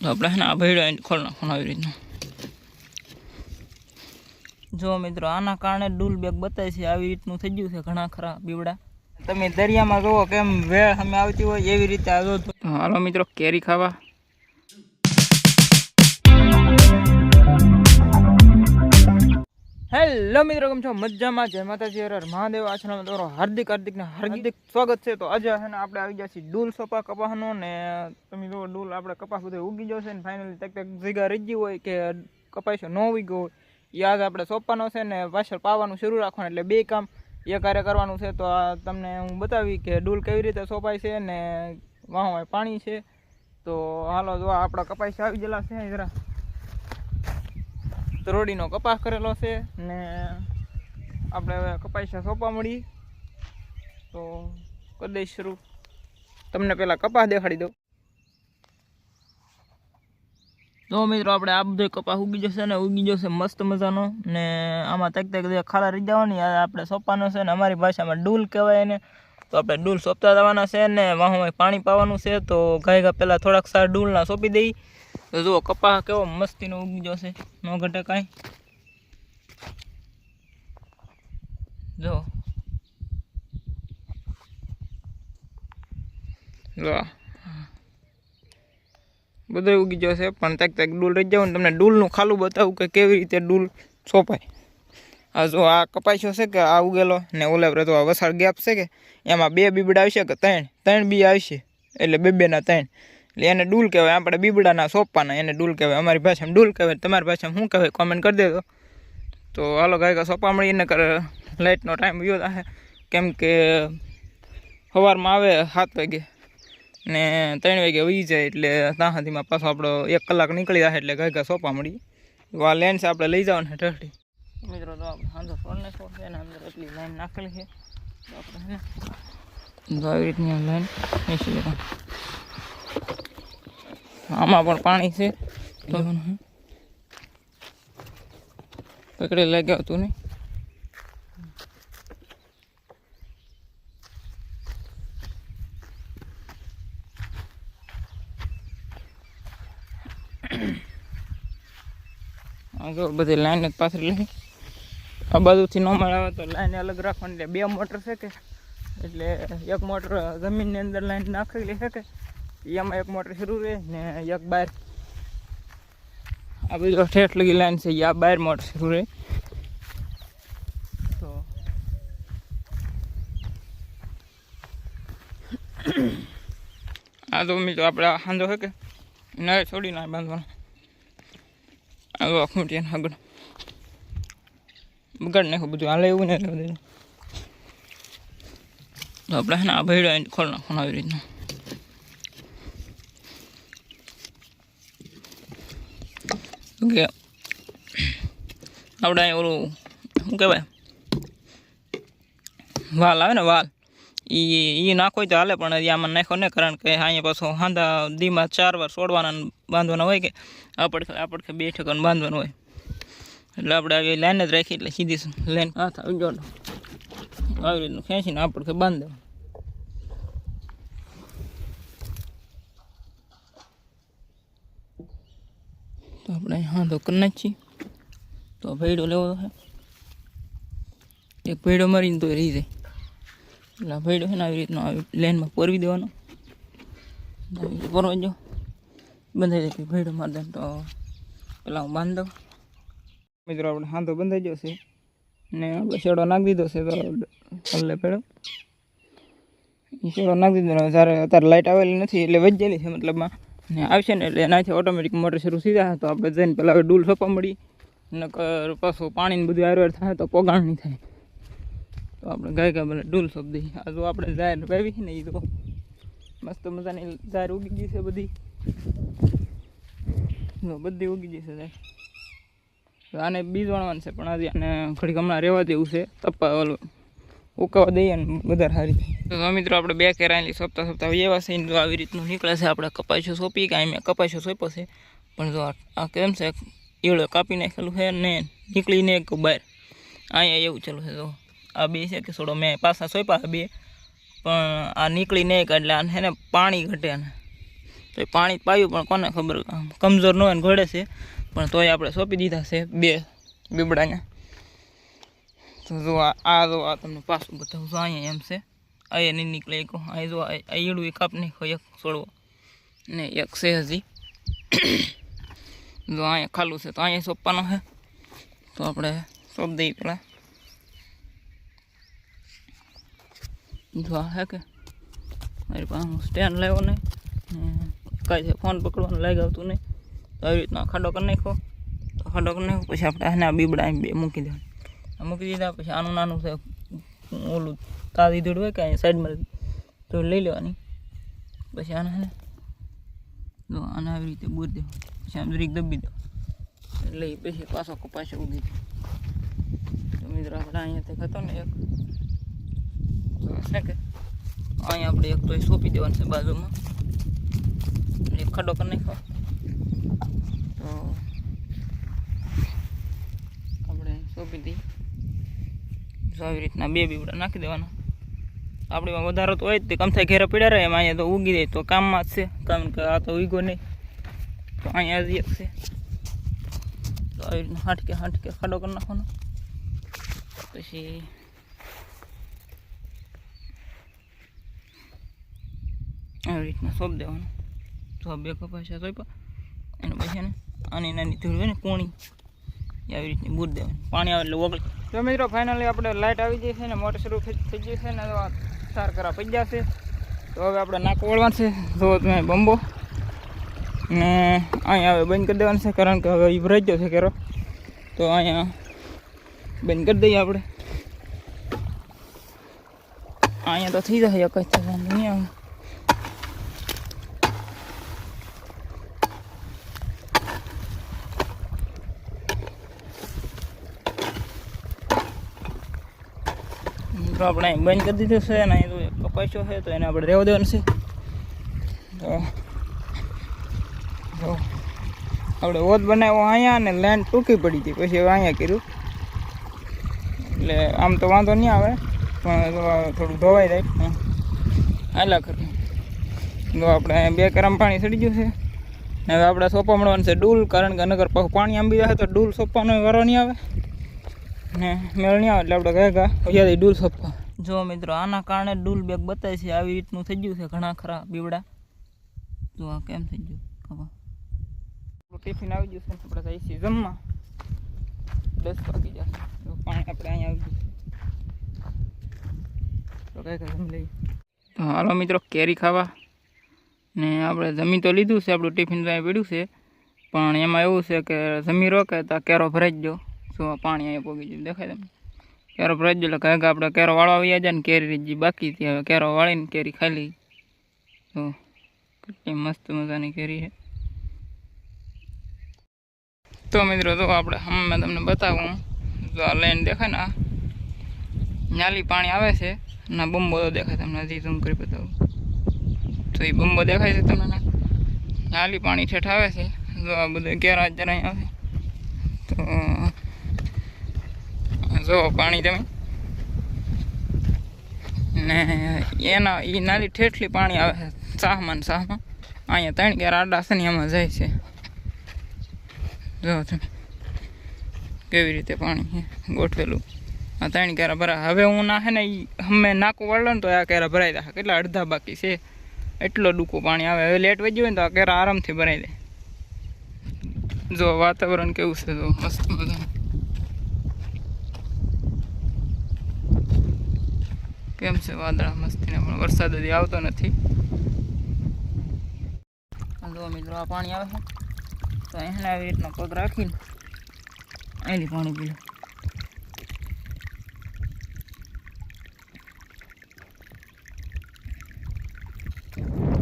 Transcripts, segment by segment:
તો આપણે છે ને આ ભેડો ખોલ નાખવાનો આવી રીતનું. જો મિત્રો આના કારણે ડૂલ બેગ બતાવે છે આવી રીતનું થઈ ગયું છે ઘણા ખરા બીવડા. તમે દરિયામાં જોવો કેમ વેળ સામે આવતી હોય એવી રીતે આ જો. હાલો મિત્રો કેરી ખાવા. હેલો મિત્રો કેમ છો મજામાં? જય માતાજી, હર હર મહાદેવ. આશ્રમ તમારો હાર્દિક સ્વાગત છે. તો આજે છે ને આપણે આવી ગયા છીએ ડૂલ સોપા કપાસનો ને તમે જો ડૂલ આપણે કપાસ બધો ઉગી જશે ને ફાઇનલી તક જગ્યા રહી ગઈ હોય કે કપાસો ન ઉગ્યો હોય એ આજ આપણે સોંપવાનો છે ને પાછળ પાવાનું શરૂ રાખવાનું, એટલે બે કામ એ કાર્ય કરવાનું છે. તો આ તમને હું બતાવી કે ડૂલ કેવી રીતે સોંપાય છે ને વાહમાં પાણી છે. તો હાલો જો આપણા કપાસ આવી ગયેલા છે, જરા તરોડીનો કપાસ કરેલો છે ને આપણે હવે કપાસિયા સોંપવા મળી. તો કરી દઈશ શરૂ. તમને પહેલાં કપાસ દેખાડી દઉં. તો મિત્રો આપણે આ બધો કપાસ ઉગી જશે ને ઉગી જશે મસ્ત મજાનો ને આમાં તક ખાડા રહી જવાની આપણે સોંપવાનો છે ને અમારી ભાષામાં ડૂલ કહેવાય એને. તો આપણે ડૂલ સોંપતા જવાના છે ને વાહમાં પાણી પાવાનું છે. તો ગાય પહેલાં થોડાક સાર ડૂલના સોંપી દઈ. તો જુઓ કપાસ કેવો મસ્તીનો ઉગી જશે, ન ઘટે કાંઈ. જો બધું ઉગી જશે પણ તક ડૂલ રહી જાવ ને તમને ડૂલનું ખાલું બતાવું કે કેવી રીતે ડૂલ સોંપાય. આ જો આ કપાસ્યો છે કે આ ઉગેલો ને ઓલા તો આ વસાળ ગેપ છે કે એમાં બે બીબડા આવશે કે ત્રણ બી આવશે, એટલે બેના ત્રણ, એટલે એને ડૂલ કહેવાય. આપણે બીબડાના સોંપવાના એને ડૂલ કહેવાય. અમારી ભાષામાં ડૂલ કહેવાય, તમારી ભાષામાં શું કહેવાય કોમેન્ટ કરી દેજો. તો હાલો ગાયકા સોંપવા મળી એને લાઇટનો ટાઈમ ગયો છે કેમ કે સવારમાં આવે 7 વાગે ને 3 વાગે વહી જાય, એટલે ત્યાં સુધીમાં પાછો આપણો 1 કલાક નીકળી જાય એટલે ગાયકા સોંપવા મળી. આ લેન્સ આપણે લઈ જવાનું ઠરડી. મિત્રો તો આપણે સાંજો સોળને છે ને અંદર એટલી લાઈન નાખેલી છે. તો આપણે તો આવી રીતની લાઈન નીચે લેવાનું. આમાં પણ પાણી છે તો પકડી લઈ ગયો તું નહીં. જો બધી લાઈન જ પાથરી લઈ. આ બાજુથી ન મળે તો લાઈન અલગ રાખવાની, એટલે 2 મોટર છે કે એટલે એક મોટર જમીનની અંદર લાઈન નાખેલી છે કે એમાં એક મોટર શરૂ રહે ને એક બહાર આ બધી ઠેઠ લગી લાઈન છે આ બહાર મોટર શરૂ રહે. તો આ તો મિત્રો આપણે સાંજો છે કે નળ છોડીને બાંધવાનો. આ ખૂંટીને આગળ બગાડ નાખું બધું હાલે એવું ને બધું. તો આપણે છે ને આ ભેડો ખોલ નાખવાનો આવી રીતનું. કે આપણે અહીં ઓલું શું કહેવાય વાલ આવે ને વાલ એ નાખો તો હાલે, પણ આમાં નાખો ને કારણ કે અહીંયા પાછો હાંધા દીમાં 4 વાર છોડવાના બાંધવાના હોય કે આપડે 2 ઠેકાને બાંધવાનું હોય, એટલે આપણે આવી લાઈન જ રાખી એટલે સીધી લાઈન હાથ આવી ગયો આવી રીતનું ખેંચીને આપણે બાંધી દેવાનું. તો આપણે હાંધો કરી નાખીએ. તો ભેડો લેવો છે, એક ભેડો મારીને તો રહી જાય, એટલે ભેડો છે ને આવી રીતનો આવી લાઈનમાં પરવી દેવાનો. પરવા જો બંધાઈ જાય ભેડો મારી દે તો પેલા હું બાંધી દઉં. મિત્રો આપણે હાંધો બંધાઈ ગયો છે ને આપણે શેડો નાખી દીધો છે. તો એટલે ભેડો એ શેડો નાખી દીધો. જ્યારે અત્યારે લાઇટ આવેલી નથી એટલે વજેલી છે મતલબમાં, ને આવશે ને એટલે એનાથી ઓટોમેટિક મોટર શરૂ થઈ જાય. તો આપણે જઈને પહેલાં ડૂલ સોંપવા મળી ને પાછું પાણીને બધું હારવાર થાય તો પોગાણ નહીં થાય. તો આપણે ગાય બધા ડૂલ સોંપ દઈએ. આ જો આપણે જાહેર વાવી ને એ તો મસ્ત મજાની જાહેર ઉગી ગઈ છે બધી ઉગી ગઈ છે જાહેર. આને બીજ વાળવાનું છે પણ આજે આને ઘડીક હમણાં રહેવા દેવું છે, તપવા ઓલું ઉકાવા દઈએ ને વધારે સારી. તો મિત્રો આપણે 2 કેરાયેલી સોંપતા એવા છે ને આવી રીતનું નીકળે છે. આપણે કપાસ્યો સોંપી કે મેં કપાસ્યો સોંપ્યો છે, પણ જો આ કેમ છે એવડે કાપી નાખેલું છે ને નીકળીને એક બહાર અહીંયા એવું ચાલુ છે. જો આ 2 છે કે છોડો મેં પાછા સોંપ્યા 2, પણ આ નીકળીને એક એટલે આને છે ને પાણી ઘટે ને તો એ પાણી પાયું પણ કોને ખબર, કમજોર ન હોય ને ઘોડે છે, પણ તોય આપણે સોંપી દીધા છે 2 બીબડાને. તો જો આ તમને પાછું બતાવું છું. અહીંયા એમ છે, અહીંયા નહીં નીકળે એક. અહીં જો આ ઈડું કાપ નાખો એક છોડવો ને એક છે હજી. જો અહીંયા ખાલું છે તો અહીંયા સોંપવાનો છે, તો આપણે સોંપ દઈએ પેલા. જો હે કે મારી પાસે હું સ્ટેન્ડ લાવ્યો નહીં, કાંઈ છે ફોન પકડવાનું લાગી આવતું નહીં, તો આવી રીતના ખાડો કરી નાખો. તો ખાડો કરી નાખો પછી આપણે આના બીબડા એમ 2 મૂકી દેવાના. મૂકી દીધા પછી આનું નાનું છે ઓલું તાજી ધૂળ હોય કે અહીંયા સાઈડમાં તો લઈ લેવાની. પછી આને ને જો આને આવી રીતે બોર દેવું, પછી આમ જરીક દબી દો એટલે પછી પાછો કપાસો ઉગી જાય. તો મિત્રો આપણે અહીંયાથી હતો ને એક તો છે કે અહીંયા આપણે એક તો સોંપી દેવાનું છે બાજુમાં, એક ખાડો કરી નાખો. તો આપણે સોંપી દઈએ. તો આવી રીતના 2 બીબડા નાખી દેવાના. આપણીમાં વધારો તો હોય જ, તે કમથાઈ ઘેરા પડ્યા રહે એમ. અહીંયા તો ઉગી જાય તો કામમાં જ છે, કારણ કે આ તો ઉગ્યો નહીં. તો અહીંયા જ એક છે, તો આવી રીતના હાંઠકે ખાડો કરી નાખવાનો. પછી આવી રીતના સોંપ દેવાનું. તો 2 કપાસિયા સોંપ્યા એને પછી ને આની નાની ધૂળ હોય ને કોણી આવી રીતની બૂર દેવાની, પાણી આવે એટલે ઓગળી. તો મિત્રો ફાઇનલી આપણે લાઇટ આવી ગઈ છે ને મોટર શરૂ થઈ ગઈ છે ને સાર કરા પડી જશે. તો હવે આપણે નાક વળવાનું છે. જો તમે બંબો ને અહીંયા હવે બંધ કરી દેવાનું છે, કારણ કે હવે એ ભરાઈ ગયો છે કેરો. તો અહીંયા બંધ કરી દઈએ આપણે. અહીંયા તો થઈ જશે એક જ થવાનું નહીં આવે. તો આપણે બંધ કરી દીધું છે અને અહીં તો કપાસ્યો છે, તો એને આપણે રહેવા દેવાનું છે. તો આપણે ઓત બનાવ્યો અહીંયા અને લેન્ડ ટૂંકી પડી હતી, પછી હવે અહીંયા કર્યું. એટલે આમ તો વાંધો નહીં આવે, પણ થોડું ધોવાઈ જાય હાલા કરી. તો આપણે 2 ગરમ પાણી ચડી ગયું છે ને હવે આપણે સોંપવા મળવાનું છે ડૂલ, કારણ કે નગર પાછું પાણી આંબી જાય તો ડૂલ સોંપવાનો વારો નહીં આવે ને મેળ નહીં આવે. એટલે આપણે ગયા અહીંયા ડૂલ સોંપવા. જો મિત્રો આના કારણે ડૂલ બેગ બતાવે છે આવી રીતનું થઈ ગયું છે ઘણા ખરા બીવડા. જો આ કેમ થઈ ગયું ખબર. ટિફિન આવી ગયું છે, આપણે જઈએ છીએ જમવા. 10 વાગી જશે. પાણી આપણે અહીંયા આવી ગયું તો કઈ જમી લઈએ. તો હાલો મિત્રો કેરી ખાવા. ને આપણે જમી તો લીધું છે, આપણું ટિફિન તો અહીંયા પડ્યું છે, પણ એમાં એવું છે કે જમી રોકે તો કેરો ભરાઈ ગયો. શું પાણી અહીંયા પોગી ગયું દેખાય તમને. કેરો ભરાઈ ગયો એટલે કહે કે આપણે કેરો વાળવા આવી જાય ને કેરી રીજી બાકી હતી, હવે કેરો વાળીને કેરી ખાઈ લઈ. તો કેટલી મસ્ત મજાની કેરી છે. તો મિત્રો તો આપણે મેં તમને બતાવું, જો આ લાઈન દેખાય ને, આ નાલી પાણી આવે છે ના બંબો તો દેખાય તમને, હજી ઝૂમ કરી બતાવું તો એ બંબો દેખાય છે તમને. નાલી પાણી ઠેઠ આવે છે. જો આ બધું કેરા જરાય આવે તો જો પાણી તમે ને એના એ નાલી ઠેઠલી પાણી આવે છે શાહમાં અહીંયા 3 કેરા આડા છે ને એમાં જાય છે. જો તમે કેવી રીતે પાણી ગોઠવેલું. આ 3 કેરા ભરા. હવે હું ના હે ને અમે નાકું વાળલો ને તો આ કેરા ભરાઈ દે. કેટલા અડધા બાકી છે, એટલો ડૂકું પાણી આવે. હવે લેટ વધી હોય ને તો આ કેરા આરામથી ભરાઈ દે. જો વાતાવરણ કેવું છે, જો મસ્ત મજાનું. કેમ છે વાદળા મસ્તીને, પણ વરસાદ હજી આવતો નથી. જો મિત્રો આ પાણી આવે છે તો એને આવી રીતના પગ રાખીને અહીંથી પાણી પી લો.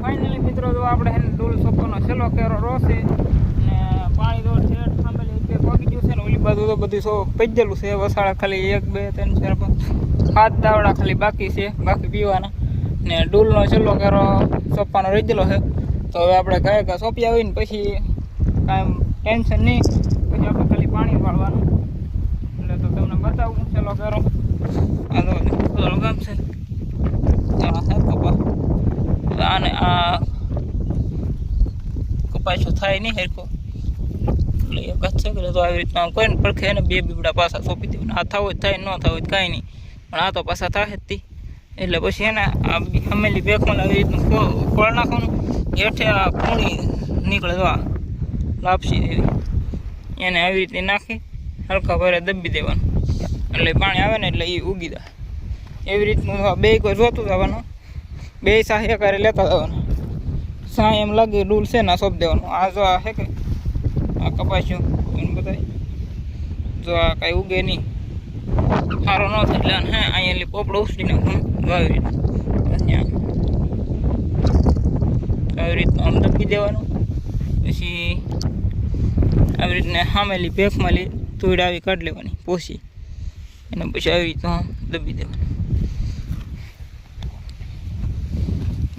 ફાઇનલી મિત્રો જો આપણે એને ડૂલ સોંપવાનો છેલ્લો કેરો રોશે ને પાણી તો છેટ સાંભળી પગી ગયું છે ને ઓલી બાજુ તો બધું સો પજેલું છે. વસાળા ખાલી 1 2 3 4 5 7 દાવડા ખાલી બાકી છે, બાકી પીવાના. ને ડૂલનો છેલ્લો કેરો સોંપવાનો રહી ગયેલો છે. તો હવે આપણે ગયા કે સોંપી આવીને પછી કાંઈ ટેન્શન નહીં, પછી આપણે ખાલી પાણી વાળવાનું. એટલે તો તમને બતાવું છેલ્લો કેરો. આ તો ગામ છે કપા. આને આ કપાસો થાય નહીં સરખો એટલે એક જ છે કે તો આવી રીતના કોઈને પડખે એને બે બીબડા પાછા સોંપી દેવાના. આ થવું જ થાય, ન થવું જ કાંઈ નહીં, પણ આ તો પાછા થાય જ એટલે પછી એને આ હમેલી બેગમાં આવી રીતનું ખોળ નાખવાનું, હેઠે આ પૂણી નીકળે તો આ લાપસી એવી એને આવી રીતે નાખી હલકા ભારે દબી દેવાનું એટલે પાણી આવે ને એટલે એ ઉગી જાય. એવી રીતનું બે કોઈ જોતું જવાનું, બે સહાયકારે લેતા જવાનું. સાય એમ લાગે ડૂલ છે ને સોંપ દેવાનું. આ જો આ છે કે આ કપાસ્યું એને બધા જો આ કાંઈ ઉગે નહીં, સારો ન થાય એટલે હે અહીંયા પોપડો ઉછળી નાખું આવી રીતે આવી રીતનું આમ દબી દેવાનું. પછી આવી રીતને સામેલી ભેખમાં તુડ આવી કાઢી લેવાની પોસી અને પછી આવી રીતનું આમ દબી દેવાનું.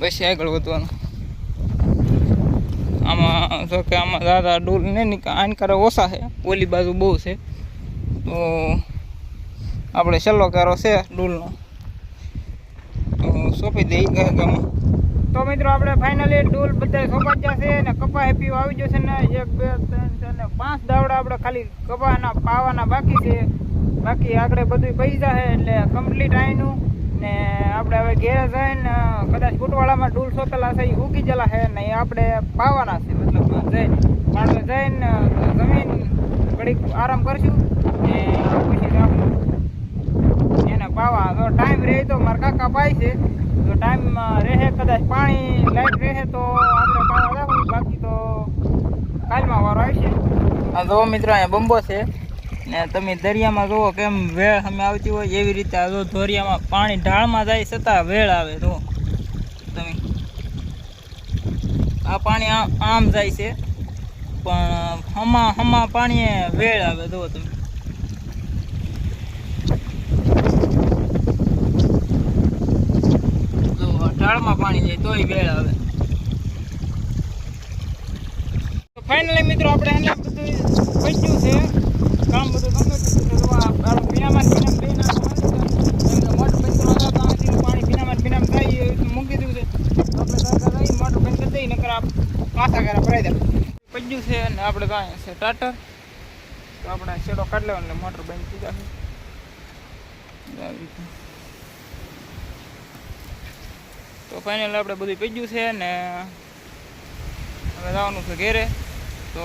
પછી આગળ વધવાનું. આમાં જો કે આમાં દાદા ડૂલ નહીં આનકારો ઓછા છે, ઓલી બાજુ બહુ છે, તો આપણે છેલ્લો કારો છે ડૂલનો તો સોંપી દઈ ગામાં. તો મિત્રો આપણે ફાઇનલી ડૂલ બધા સોંપાઈ જશે ને કપા પીવા આવી જશે ને 1 2 3 4 5 દાવડા આપણે ખાલી કપાના પાવાના બાકી છે. બાકી આગળ બધું પડી જશે એટલે કમ્પ્લીટ આવીનું ને આપણે હવે ઘેરે જઈને કદાચ ફૂટવાળામાં ડૂલ સોંપેલા છે એ ઉગી ગયેલા છે ને એ આપણે પાવાના છે. મતલબ જઈને માણસો જઈને જમીન ઘડીક આરામ કરશું ને પછી એને પાવા. જો ટાઈમ રહે તો મારા કાકા પાય છે, જો ટાઈમ રહે કદાચ પાણી લાઈટ રહે તો આપણે પાવા જાવું, બાકી તો કાલમાં વારો આવશે. આ જો મિત્રો અહીંયા બંબો છે ને તમે દરિયામાં જુઓ કેમ વેળ સામે આવતી હોય એવી રીતે આ જો દરિયામાં પાણી ઢાળમાં જાય છતાં વેળ આવે. જો તમે આ પાણી આમ જાય છે પણ હમા પાણી વેળ આવે. જુઓ તમે જો ઢાળમાં પાણી જાય તોય વેળ આવે. ફાઇનલી મિત્રો આપણે એને બધું પચ્યું છે કામ બધું પીનામાં બે મોટર બંધ પાણી પીનામાં થાય મૂકી દીધું છે. આપણે સરકાર લઈ મોટર બંધ કરી દઈએ નકર પાછા ઘરે ભરાઈ દે પચ્યું છે અને આપણે તો અહીંયા છે ટાટર તો આપણે શેડો કાઢી લેવાનો એટલે મોટર બંધ થઈ જશે. તો ફાઇનલ આપણે બધું પચ્યું છે ને હવે જવાનું છે ઘેરે. તો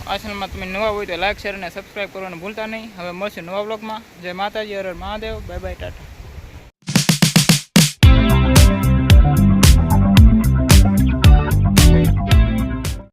આ ચેનલમાં તમે નવા હોય તો લાઈક શેર અને સબસ્ક્રાઈબ કરવાનું ભૂલતા નહીં. હવે મળશે નવા બ્લોગમાં. જય માતાજી, હર હર મહાદેવ, બાય બાય, ટાટા.